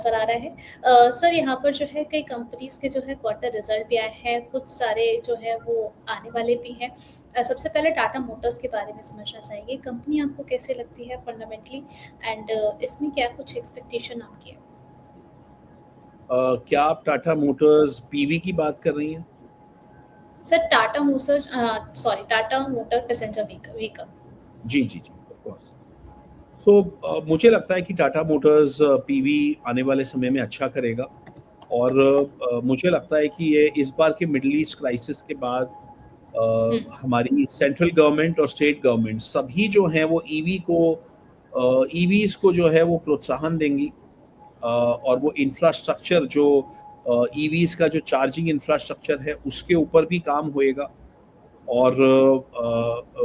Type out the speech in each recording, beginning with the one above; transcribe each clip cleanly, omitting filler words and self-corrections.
नज़र आ रहा है। सर यहाँ पर जो है कई कंपनीज़ के जो है क्वार्टर रिज़ल्ट भी आए हैं, कुछ सारे जो है वो आने वाले भी हैं। सबसे पहले टाटा मोटर्स के बारे में समझना चाहेंगे, कंपनी आपको कैसे लगती है फंडामेंटली एंड इसमें क्या कुछ एक्सपेक्टेशन आपकी है? क्या आप टाटा मोटर्स पीवी की बात कर रही हैं? Sir Tata motor passenger vehicle. जी जी जी, ऑफ कोर्स। सो मुझे लगता है कि टाटा मोटर्स पीवी आने वाले समय में अच्छा करेगा। और मुझे लगता है कि ये इस बार के मिडिल ईस्ट क्राइसिस के बाद हुँ, हमारी सेंट्रल गवर्नमेंट और स्टेट गवर्नमेंट सभी जो हैं वो ईवीज को जो है वो प्रोत्साहन देंगी। और वो इंफ्रास्ट्रक्चर जो ईवीज का जो चार्जिंग इंफ्रास्ट्रक्चर है उसके ऊपर भी काम होएगा। और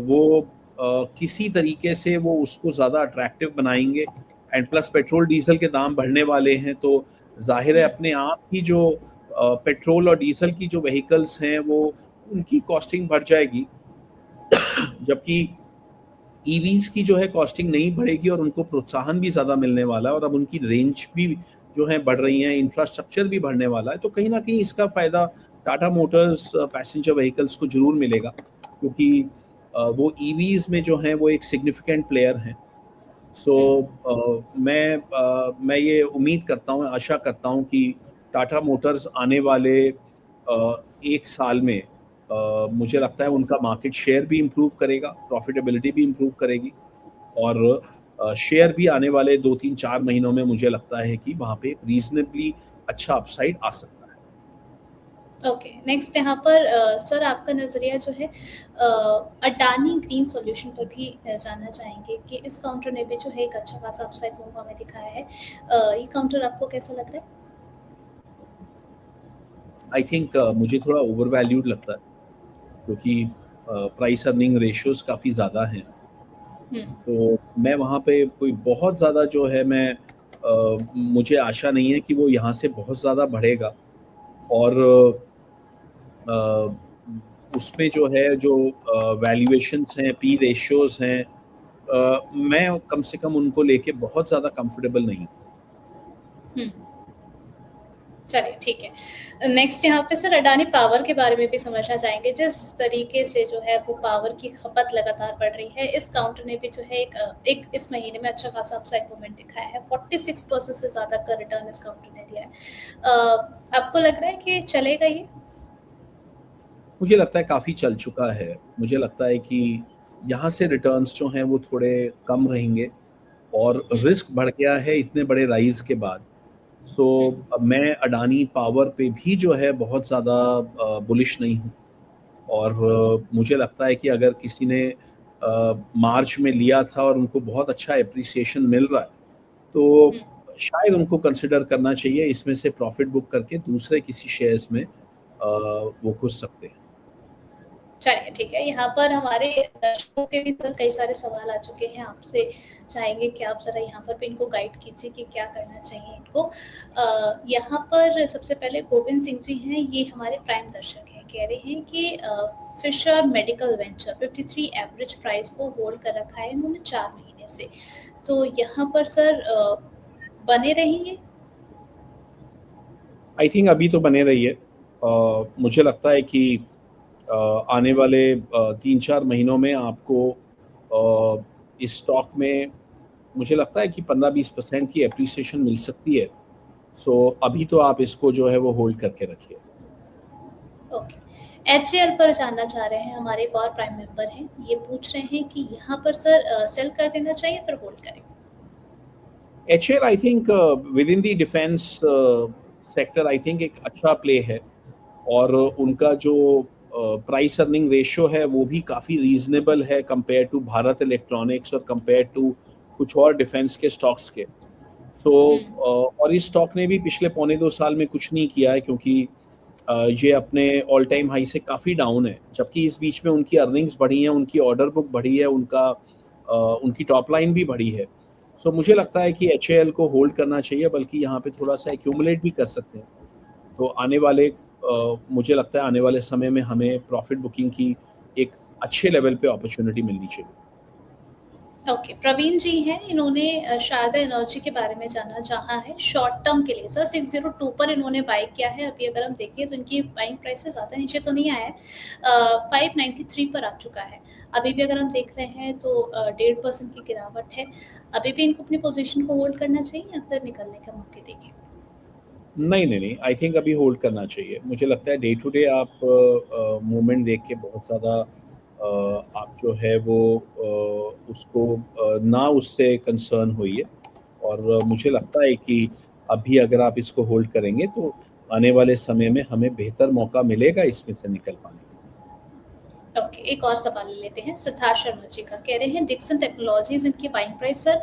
वो किसी तरीके से वो उसको ज़्यादा अट्रैक्टिव बनाएंगे। एंड प्लस पेट्रोल डीजल के दाम बढ़ने वाले हैं, तो जाहिर है हुँ, अपने आप ही जो पेट्रोल और डीजल की जो व्हीकल्स हैं वो उनकी कॉस्टिंग बढ़ जाएगी। जबकि ईवीज की जो है कॉस्टिंग नहीं बढ़ेगी और उनको प्रोत्साहन भी ज़्यादा मिलने वाला है और अब उनकी रेंज भी जो है बढ़ रही है, इंफ्रास्ट्रक्चर भी बढ़ने वाला है। तो कहीं ना कहीं इसका फायदा टाटा मोटर्स पैसेंजर व्हीकल्स को जरूर मिलेगा, क्योंकि वो ईवीज में जो है वो एक सिग्निफिकेंट प्लेयर हैं। सो हुँ। मैं ये उम्मीद करता हूँ, आशा करता हूँ कि टाटा मोटर्स आने वाले एक साल में मुझे हुँ, लगता है उनका मार्केट शेयर भी इम्प्रूव करेगा, प्रॉफिटेबिलिटी भी इम्प्रूव करेगी। और शेयर भी आने वाले 2 3 4 महीनों में मुझे लगता है कि वहाँ पे एक रीजनेबली अच्छा अपसाइड आ सकता है। ओके, नेक्स्ट यहाँ पर सर आपका नज़रिया जो है अडानी ग्रीन सॉल्यूशन पर भी जानना चाहेंगे कि इस काउंटर ने भी जो है एक अच्छा खासा अपसाइड मूव हमें दिखाया है। ये काउंटर आपको कैसा लग रहा है? आई थिंक मुझे थोड़ा ओवर वैल्यूड लगता है, क्योंकि प्राइस अर्निंग रेशियोज काफ़ी ज़्यादा हैं। हुँ, तो मैं वहाँ पे कोई बहुत ज़्यादा जो है मुझे आशा नहीं है कि वो यहाँ से बहुत ज़्यादा बढ़ेगा। और अ, उसमें जो है जो वैल्यूएशंस हैं, पी रेशियोज हैं, मैं कम से कम उनको लेके बहुत ज़्यादा कंफर्टेबल नहीं हूँ। हुँ। चलिए ठीक है। नेक्स्ट यहाँ पे सर अडानी पावर के बारे में भी समझना चाहेंगे। जिस तरीके से जो है वो पावर की खपत लगातार बढ़ रही है, इस काउंटर ने भी जो है एक इस महीने में अच्छा खासा अपसाइड मूवमेंट दिखाया है। 46% से ज़्यादा का रिटर्न इस काउंटर ने दिया है। आपको लग रहा है कि चलेगा ये? मुझे लगता है काफ़ी चल चुका है। मुझे लगता है कि यहाँ से रिटर्न्स जो हैं वो थोड़े कम रहेंगे और हुँ, रिस्क बढ़ गया है इतने बड़े राइज़ के बाद। सो हुँ, अब मैं अडानी पावर पे भी जो है बहुत ज़्यादा बुलिश नहीं हूँ। और मुझे लगता है कि अगर किसी ने मार्च में लिया था और उनको बहुत अच्छा एप्रिसिएशन मिल रहा है, हुँ। तो शायद उनको कंसिडर करना चाहिए इसमें से प्रॉफिट बुक करके दूसरे किसी शेयर्स में वो घुस सकते हैं। चलिए ठीक है, यहाँ पर हमारे दर्शकों के भी सर कई सारे सवाल आ चुके हैं, आपसे चाहेंगे कि आप ज़रा यहाँ पर भी इनको गाइड कीजिए कि क्या करना चाहिए इनको। यहाँ पर सबसे पहले गोविंद सिंह जी हैं, ये हमारे प्राइम दर्शक हैं, कह रहे हैं कि Fisher medical venture 53 average price को होल्ड कर रखा है इन्होंने 4 महीने से। तो यहाँ पर सर बने रहेंगे? आई थिंक अभी तो बने रही है। मुझे लगता है कि आने वाले 3 4 महीनों में आपको इस स्टॉक में मुझे लगता है कि 15 20% की एप्रिसिएशन मिल सकती है। सो अभी तो आप इसको जो है वो होल्ड करके रखिए। ओके। एचएएल पर जानना चाह रहे हैं, हमारे एक और प्राइम मेंबर हैं, ये पूछ रहे हैं कि यहाँ पर सर सेल कर देना चाहिए फिर होल्ड करें? HL I think with in the defence sector I think एक अच्छा प्ले है। और उनका जो प्राइस अर्निंग रेशियो है वो भी काफ़ी रीजनेबल है कंपेयर टू भारत इलेक्ट्रॉनिक्स और कंपेयर टू कुछ और डिफेंस के स्टॉक्स के। सो हुँ, और इस स्टॉक ने भी पिछले पौने 2 साल में कुछ नहीं किया है, क्योंकि ये अपने ऑल टाइम हाई से काफ़ी डाउन है, जबकि इस बीच में उनकी अर्निंग्स बढ़ी हैं, उनकी ऑर्डर बुक बढ़ी है, उनकी टॉप लाइन भी बढ़ी है। सो मुझे हुँ। लगता है कि एचएएल को होल्ड करना चाहिए, बल्कि यहाँ पे थोड़ा सा एक्यूमुलेट भी कर सकते हैं। तो मुझे लगता है आने वाले समय में हमें प्रॉफिट बुकिंग की एक अच्छे लेवल पे अपॉर्चुनिटी मिलनी चाहिए। ओके, प्रवीण जी हैं, इन्होंने शारदा एनर्जी के बारे में जानना चाहा है शॉर्ट टर्म के लिए। सर 602 पर इन्होंने बाय किया है। अभी अगर हम देखें तो इनकी बाइंग प्राइस से ज़्यादा नीचे तो नहीं आया है, 593 पर आ चुका है। अभी भी अगर हम देख रहे हैं तो 1.5% की गिरावट है। अभी भी इनको अपनी पोजीशन को होल्ड करना चाहिए या फिर निकलने का मौके देखें? नहीं, आई थिंक अभी होल्ड करना चाहिए। मुझे लगता है डे टू डे आप मूवमेंट देख के बहुत ज़्यादा आप जो है वो उसको ना उससे कंसर्न होइए। और मुझे लगता है कि अभी अगर आप इसको होल्ड करेंगे तो आने वाले समय में हमें बेहतर मौका मिलेगा इसमें से निकल पाने का। ओके, एक और सवाल ले लेते हैं सिद्धार्थ शर्मा जी का। कह रहे हैं डिक्सन टेक्नोलॉजीज, इनकी बाइंग प्राइस सर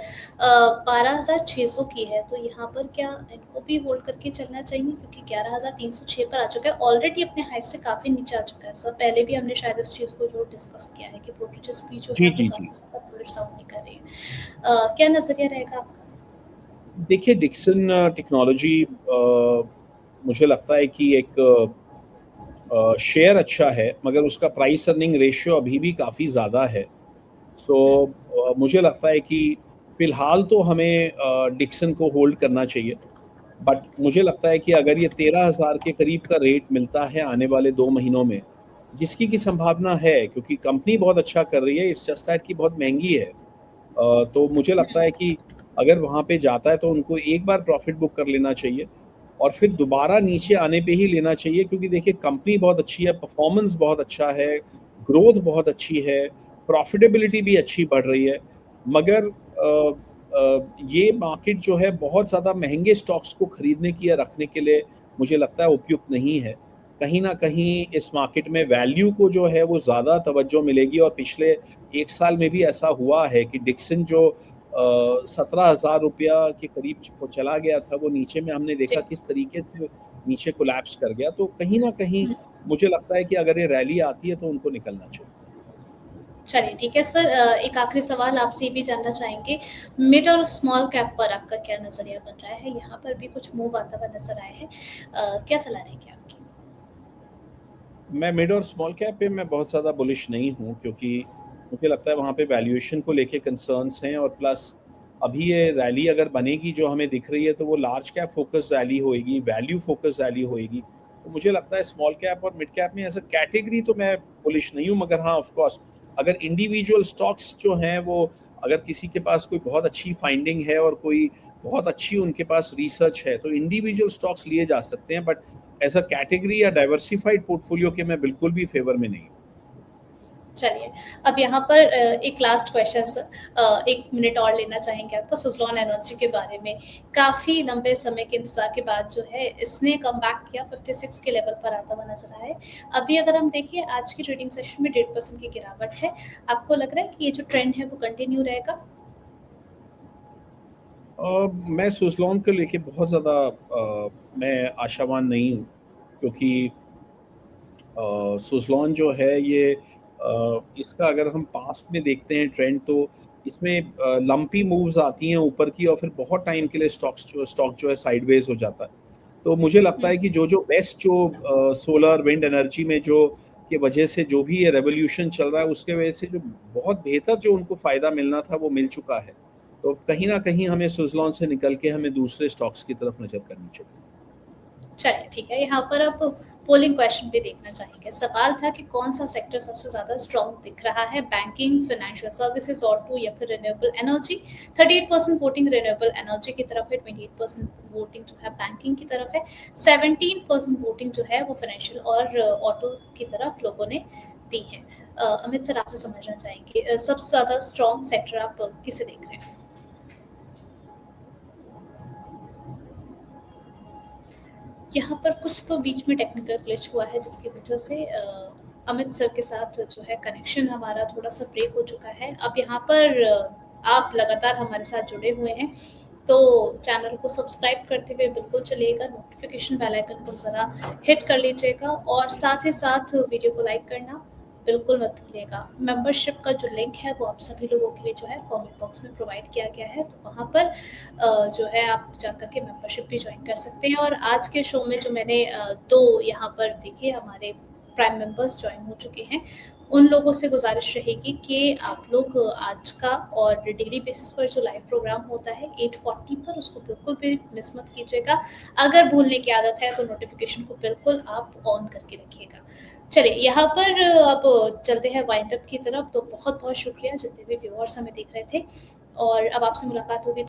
12,600 की है, तो यहाँ पर क्या इनको भी होल्ड करके चलना चाहिए क्योंकि 11,306 पर आ चुका है, ऑलरेडी अपने हाई से काफ़ी नीचे आ चुका है। सर पहले भी हमने शायद इस चीज़ को जो डिस्कस किया है कि ब्रोकरेजेस भी जो जी, है वो जी, जी। काफ़ी ज़्यादा बुलिश साउंड नहीं कर रही है। क्या नज़रिया रहेगा आपका? देखिए डिक्सन टेक्नोलॉजी मुझे लगता है कि एक शेयर अच्छा है, मगर उसका प्राइस अर्निंग रेशियो अभी भी काफ़ी ज़्यादा है। सो हुँ, मुझे लगता है कि फ़िलहाल तो हमें डिक्सन को होल्ड करना चाहिए। बट मुझे लगता है कि अगर ये 13,000 के करीब का रेट मिलता है आने वाले 2 महीनों में, जिसकी की संभावना है क्योंकि कंपनी बहुत अच्छा कर रही है, इट्स जस्ट दैट कि बहुत महँगी है। तो मुझे लगता है कि अगर वहाँ पे जाता है तो उनको एक बार प्रॉफ़िट बुक कर लेना चाहिए और फिर दोबारा नीचे आने पे ही लेना चाहिए क्योंकि देखिए कंपनी बहुत अच्छी है, परफ़ॉर्मेंस बहुत अच्छा है, ग्रोथ बहुत अच्छी है, प्रॉफ़िटेबिलिटी भी अच्छी बढ़ रही है। मगर ये मार्केट जो है बहुत ज़्यादा महँगे स्टॉक्स को खरीदने की या रखने के लिए मुझे लगता है उपयुक्त नहीं है। कहीं न कहीं इस मार्केट में वैल्यू को जो है वो ज़्यादा तवज्जो मिलेगी और पिछले 1 साल में भी ऐसा हुआ है कि डिक्सन जो 17,000 रुपया के करीब वो चला गया था, वो नीचे में हमने जी। देखा किस तरीके से नीचे कोलैप्स कर गया। तो कहीं न कहीं हुँ। मुझे लगता है कि अगर ये रैली आती है तो उनको निकलना चाहिए। चलिए ठीक है सर, एक आखिरी सवाल आपसे ये भी जानना चाहेंगे, मिड और स्मॉल कैप पर आपका क्या नज़रिया बन रहा है? यहाँ पर भी कुछ मूव आता हुआ नज़र आए हैं। क्या सलाह रहेगी आपकी? मैं मिड और स्मॉल कैप पे मैं बहुत ज़्यादा बुलिश नहीं हूँ क्योंकि मुझे लगता है वहाँ पे वैल्यूएशन को लेके कंसर्न्स हैं और प्लस अभी ये रैली अगर बनेगी जो हमें दिख रही है तो वो लार्ज कैप फ़ोकस रैली होएगी, वैल्यू फ़ोकस रैली होएगी। तो मुझे लगता है स्मॉल कैप और मिड कैप में एज़ अ कैटेगरी तो मैं बुलिश नहीं हूँ मगर हाँ, ऑफ़ कोर्स अगर इंडिविजुअल स्टॉक्स जो हैं वो अगर किसी के पास कोई बहुत अच्छी फाइंडिंग है और कोई बहुत अच्छी उनके पास रिसर्च है, तो इंडिविजुअल स्टॉक्स लिए जा सकते हैं बट एज़ अ कैटेगरी या डाइवर्सिफाइड पोर्टफोलियो के मैं बिल्कुल भी फ़ेवर में नहीं हूँ। चलिए, अब यहाँ पर एक लास्ट क्वेश्चन सर, 1 मिनट और लेना चाहेंगे आपका सुज़लॉन एनर्जी के बारे में। काफ़ी लंबे समय के इंतज़ार के बाद जो है इसने कमबैक किया, 56 के लेवल पर आता हुआ नज़र आया है। अभी अगर हम देखें आज की ट्रेडिंग सेशन में 1.5% की गिरावट है। आपको लग रहा है कि ये जो ट्रेंड है वो कंटिन्यू रहेगा? मैं सुज़लॉन को लेके बहुत ज़्यादा मैं आशावान नहीं हूँ क्योंकि सुज़लॉन जो है ये इसका अगर हम पास्ट में देखते हैं ट्रेंड तो इसमें लंपी मूव्स आती हैं ऊपर की और फिर बहुत टाइम के लिए स्टॉक जो है साइडवेज हो जाता है। तो मुझे लगता हुँ। है कि जो बेस्ट जो सोलर विंड एनर्जी में जो की वजह से जो भी ये रेवोल्यूशन चल रहा है उसके वजह से जो बहुत बेहतर जो उनको फ़ायदा मिलना था वो मिल चुका है। तो कहीं न कहीं हमें सुज़लॉन से निकल के हमें दूसरे स्टॉक्स की तरफ नज़र करनी चाहिए। चलिए ठीक है, यहाँ पर अब पोलिंग क्वेश्चन भी देखना चाहेंगे। सवाल था कि कौन-सा सेक्टर सबसे ज़्यादा स्ट्रॉन्ग दिख रहा है, बैंकिंग, फाइनेंशियल सर्विसेज़, ऑटो या फिर renewable energy? 38% voting renewable energy की तरफ है, 28% वोटिंग जो है बैंकिंग की तरफ है, 17% वोटिंग जो है वो फाइनेंशियल और ऑटो की तरफ लोगों ने दी है। अमित सर आपसे समझना चाहेंगे, सबसे ज़्यादा स्ट्रॉन्ग सेक्टर आप किसे देख रहे हैं? यहाँ पर कुछ तो बीच में टेक्निकल ग्लिच हुआ है जिसकी वजह से अमित सर के साथ जो है कनेक्शन हमारा थोड़ा-सा ब्रेक हो चुका है। अब यहाँ पर आप लगातार हमारे साथ जुड़े हुए हैं, तो चैनल को सब्सक्राइब करते हुए बिल्कुल चलिएगा, नोटिफ़िकेशन बेल आइकन को ज़रा हिट कर लीजिएगा और साथ ही साथ वीडियो को लाइक करना बिल्कुल मत भूलिएगा। मेंबरशिप का जो लिंक है वो आप सभी लोगों के लिए जो है कमेंट बॉक्स में प्रोवाइड किया गया है, तो वहाँ पर जो है आप जाकर के मेंबरशिप भी ज्वाइन कर सकते हैं। और आज के शो में जो मैंने 2 यहाँ पर देखिए हमारे प्राइम मेंबर्स ज्वाइन हो चुके हैं, उन लोगों से गुज़ारिश रहेगी कि आप लोग आज का और डेली बेसिस पर जो लाइव प्रोग्राम होता है 8:40 पर, उसको बिल्कुल भी मिस मत कीजिएगा। अगर भूलने की आदत है तो नोटिफ़िकेशन को बिल्कुल आप ऑन करके रखिएगा। चलिए, यहाँ पर अब चलते हैं वाइंड अप की तरफ। तो बहुत-बहुत शुक्रिया जितने भी व्यूअर्स हमें देख रहे थे, और अब आपसे मुलाकात होगी